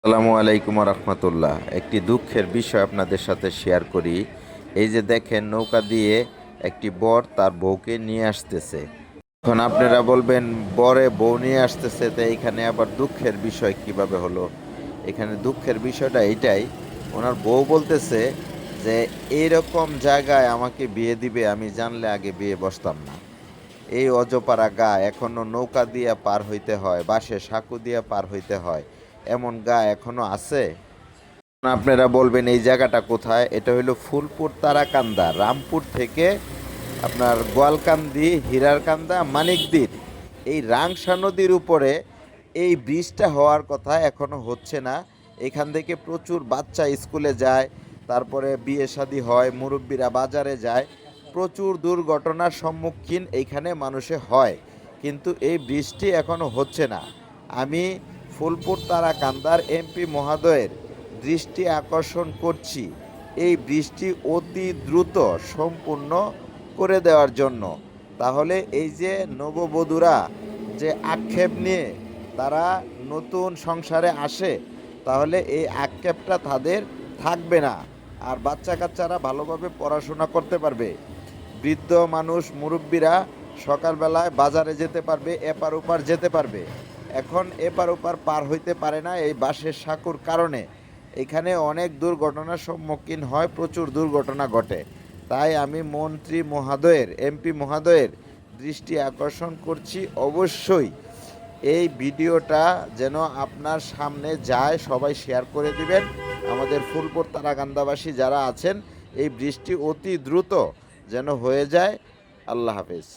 আসসালামু আলাইকুম রহমতুল্লাহ। একটি দুঃখের বিষয় আপনাদের সাথে শেয়ার করি। এই যে দেখেন, নৌকা দিয়ে একটি বর তার বউকে নিয়ে আসতেছে। এখন আপনারা বলবেন, বরে বউ নিয়ে আসতেছে, তো এইখানে আবার দুঃখের বিষয় কিভাবে হলো? এখানে দুঃখের বিষয়টা এইটাই, ওনার বউ বলতেছে যে এইরকম জায়গায় আমাকে বিয়ে দিবে, আমি জানলে আগে বিয়ে বসতাম না। এই অজপাড়া গা এখনো নৌকা দিয়া পার হইতে হয়, বাঁশে সাঁকো দিয়া পার হইতে হয়, এমন গা এখনো আছে? আপনারা বলবেন এই জায়গাটা কোথায়? এটা হলো ফুলপুর তারাকান্দা, রামপুর থেকে আপনার গোয়ালকান্দি, হীরারকান্দা, মানিকদির এই রাংসা নদীর উপরে এই ব্রিজটা হওয়ার কথা, এখনো হচ্ছে না। এখান থেকে প্রচুর বাচ্চা স্কুলে যায়, তারপরে বিয়ে শাদী হয়, মুরব্বীরা বাজারে যায়, প্রচুর দুর্ঘটনার সম্মুখীন এইখানে মানুষে হয়, কিন্তু এই ব্রিজটি এখনো হচ্ছে না। আমি ফুলপুর তারাকান্দার এমপি মহোদয়ের দৃষ্টি আকর্ষণ করছি এই বৃষ্টি অতি দ্রুত সম্পূর্ণ করে দেওয়ার জন্য। তাহলে এই যে নববধূরা যে আক্ষেপ নিয়ে তারা নতুন সংসারে আসে, তাহলে এই আক্ষেপটা তাদের থাকবে না, আর বাচ্চা কাচ্চারা ভালোভাবে পড়াশোনা করতে পারবে। বৃদ্ধ মানুষ, মুরব্বীরা সকালবেলায় বাজারে যেতে পারবে, এপার ওপার যেতে পারবে। এখন এপার ওপার পার হইতে পারে না এই বাঁশের সাঁকোর কারণে। এখানে অনেক দুর্ঘটনার সম্মুখীন হয়, প্রচুর দুর্ঘটনা ঘটে। তাই আমি মন্ত্রী মহোদয়ের, এমপি মহোদয়ের দৃষ্টি আকর্ষণ করছি, অবশ্যই এই ভিডিওটা যেন আপনার সামনে যায়, সবাই শেয়ার করে দিবেন। আমাদের ফুলপুর তারাকান্দাবাসী যারা আছেন, এই বৃষ্টি অতি দ্রুত যেন হয়ে যায়। আল্লাহ হাফেজ।